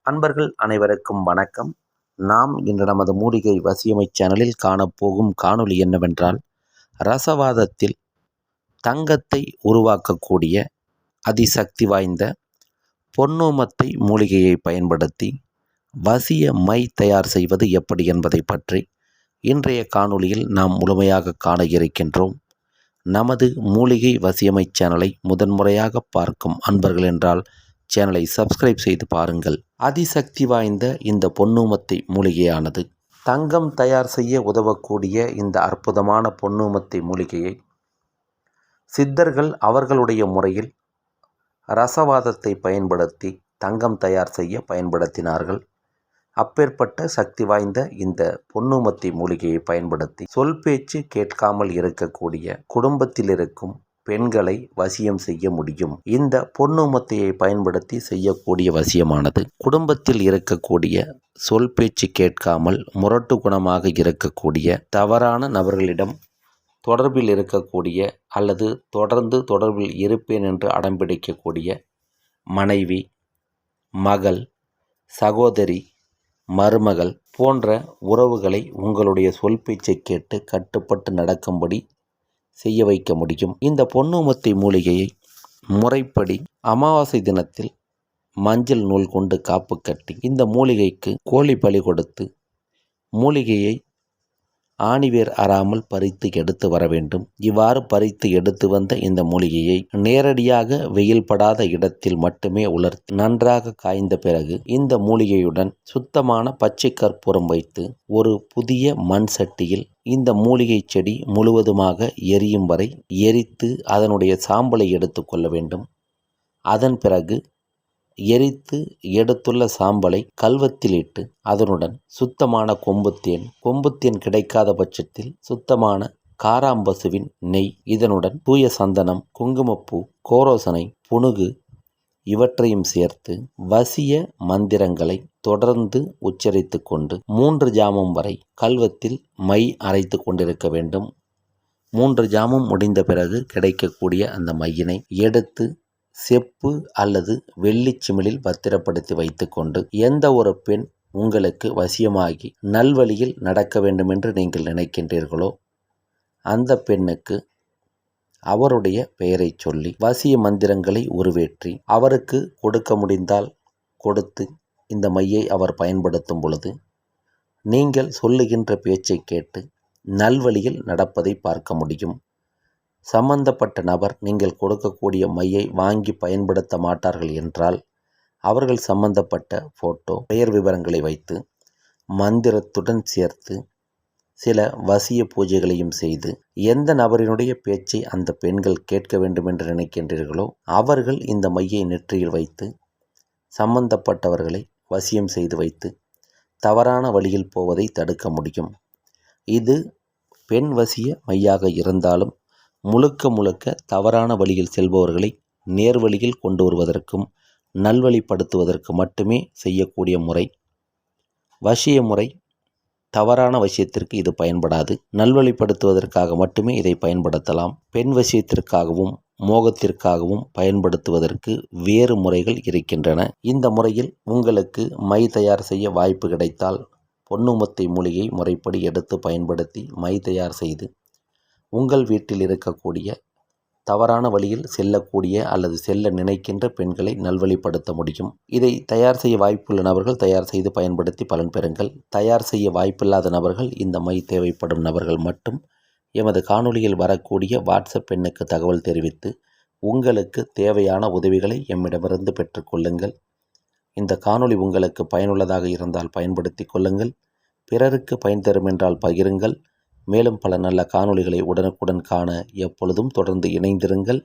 அன்பர்கள் அனைவருக்கும் வணக்கம். நாம் இன்று நமது மூலிகை வசியமை சேனலில் காணப்போகும் காணொளி என்னவென்றால், ரசவாதத்தில் தங்கத்தை உருவாக்கக்கூடிய அதிசக்தி வாய்ந்த பொன்னூமத்தை மூலிகையை பயன்படுத்தி வசிய மை தயார் செய்வது எப்படி என்பதை பற்றி இன்றைய காணொளியில் நாம் முழுமையாக காண இருக்கின்றோம். நமது மூலிகை வசியமை சேனலை முதன்முறையாக பார்க்கும் அன்பர்கள் என்றால் சேனலை சப்ஸ்கிரைப் செய்து பாருங்கள். அதிசக்தி வாய்ந்த இந்த பொன்னூமத்தை மூலிகையானது தங்கம் தயார் செய்ய உதவக்கூடிய இந்த அற்புதமான பொன்னூமத்தை மூலிகையை சித்தர்கள் அவர்களுடைய முறையில் ரசவாதத்தை பயன்படுத்தி தங்கம் தயார் செய்ய பயன்படுத்தினார்கள். அப்பேற்பட்ட சக்தி வாய்ந்த இந்த பொன்னூமத்தை மூலிகையை பயன்படுத்தி சொல் பேச்சு கேட்காமல் இருக்கக்கூடிய குடும்பத்தில் இருக்கும் பெண்களை வசியம் செய்ய முடியும். இந்த பொன்னூமத்தையை பயன்படுத்தி செய்யக்கூடிய வசியமானது குடும்பத்தில் இருக்கக்கூடிய சொல் பேச்சு கேட்காமல் முரட்டு குணமாக இருக்கக்கூடிய தவறான நபர்களிடம் தொடர்பில் இருக்கக்கூடிய அல்லது தொடர்ந்து தொடர்பில் இருப்பேன் என்று அடம்பிடிக்கக்கூடிய மனைவி, மகள், சகோதரி, மருமகள் போன்ற உறவுகளை உங்களுடைய சொல் பேச்சை கேட்டு கட்டுப்பட்டு நடக்கும்படி செய்ய வைக்க முடியும். இந்த பொன்னூமத்தை மூலிகையை முறைப்படி அமாவாசை தினத்தில் மஞ்சள் நூல் கொண்டு காப்பு கட்டி இந்த மூலிகைக்கு கோழி பலி கொடுத்து மூலிகையை ஆணிவேர் அறாமல் பறித்து எடுத்து வர வேண்டும். இவ்வாறு பறித்து எடுத்து வந்த இந்த மூலிகையை நேரடியாக வெயில் படாத இடத்தில் மட்டுமே உலர்த்தி நன்றாக காய்ந்த பிறகு இந்த மூலிகையுடன் சுத்தமான பச்சை கற்பூரம் வைத்து ஒரு புதிய மண் சட்டியில் இந்த மூலிகை செடி முழுவதுமாக எரியும் வரை எரித்து அதனுடைய சாம்பலை எடுத்து கொள்ள வேண்டும். அதன் பிறகு எரித்து எடுத்துள்ள சாம்பலை கல்வத்தில் இட்டு அதனுடன் சுத்தமான கொம்புத்தேன் கிடைக்காத பட்சத்தில் சுத்தமான காராம்பசுவின் நெய், இதனுடன் தூய சந்தனம், குங்குமப்பூ, கோரோசனை, புனுகு இவற்றையும் சேர்த்து வசிய மந்திரங்களை தொடர்ந்து உச்சரித்து கொண்டு 3 ஜாமம் வரை கல்வத்தில் மை அரைத்து கொண்டிருக்க வேண்டும். 3 ஜாமம் முடிந்த பிறகு கிடைக்கக்கூடிய அந்த மையினை எடுத்து செப்பு அல்லது வெள்ளிச்சிமிழில் பத்திரப்படுத்தி வைத்துக்கொண்டு எந்த ஒரு பெண் உங்களுக்கு வசியமாகி நல்வழியில் நடக்க வேண்டுமென்று நீங்கள் நினைக்கின்றீர்களோ அந்த பெண்ணுக்கு அவருடைய பெயரை சொல்லி வசிய மந்திரங்களை உருவேற்றி அவருக்கு கொடுக்க முடிந்தால் கொடுத்து இந்த மையை அவர் பயன்படுத்தும் பொழுது நீங்கள் சொல்லுகின்ற பேச்சை கேட்டு நல்வழியில் நடப்பதை பார்க்க முடியும். சம்பந்தப்பட்ட நபர் நீங்கள் கொடுக்கக்கூடிய மையை வாங்கி பயன்படுத்த மாட்டார்கள் என்றால் அவர்கள் சம்பந்தப்பட்ட ஃபோட்டோ, பெயர் விவரங்களை வைத்து மந்திரத்துடன் சேர்த்து சில வசிய பூஜைகளையும் செய்து எந்த நபரினுடைய பேச்சை அந்த பெண்கள் கேட்க வேண்டும் என்று நினைக்கின்றீர்களோ அவர்கள் இந்த மையை நெற்றியில் வைத்து சம்பந்தப்பட்டவர்களை வசியம் செய்து வைத்து தவறான வழியில் போவதை தடுக்க முடியும். இது பெண் வசிய மையாக இருந்தாலும் முழுக்க தவறான வழியில் செல்பவர்களை நேர்வழியில் கொண்டு வருவதற்கும் நல்வழிப்படுத்துவதற்கு மட்டுமே செய்யக்கூடிய முறை. வசிய முறை தவறான வசியத்திற்கு இது பயன்படாது. நல்வழிப்படுத்துவதற்காக மட்டுமே இதை பயன்படுத்தலாம். பெண் வசியத்திற்காகவும் மோகத்திற்காகவும் பயன்படுத்துவதற்கு வேறு முறைகள் இருக்கின்றன. இந்த முறையில் உங்களுக்கு மை தயார் செய்ய வாய்ப்பு கிடைத்தால் பொன்னூமத்தை மூலிகை முறைப்படி எடுத்து பயன்படுத்தி மை தயார் செய்து உங்கள் வீட்டில் இருக்கக்கூடிய தவறான வழியில் செல்லக்கூடிய அல்லது செல்ல நினைக்கின்ற பெண்களை நல்வழிப்படுத்த முடியும். இதை தயார் செய்ய வாய்ப்புள்ள நபர்கள் தயார் செய்து பயன்படுத்தி பலன் பெறுங்கள். தயார் செய்ய வாய்ப்பில்லாத நபர்கள், இந்த மை தேவைப்படும் நபர்கள் மட்டும் எமது காணொளியில் வரக்கூடிய வாட்ஸ்அப் எண்ணுக்கு தகவல் தெரிவித்து உங்களுக்கு தேவையான உதவிகளை எம்மிடமிருந்து பெற்றுக்கொள்ளுங்கள். இந்த காணொளி உங்களுக்கு பயனுள்ளதாக இருந்தால் பயன்படுத்தி கொள்ளுங்கள். பிறருக்கு பயன் தரும் என்றால் பகிருங்கள். மேலும் பல நல்ல காணொளிகளை உடனுக்குடன் காண எப்பொழுதும் தொடர்ந்து இணைந்திருங்கள்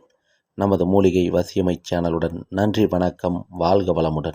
நமது மூலிகை வசியமை சேனலுடன். நன்றி, வணக்கம், வாழ்க வளமுடன்.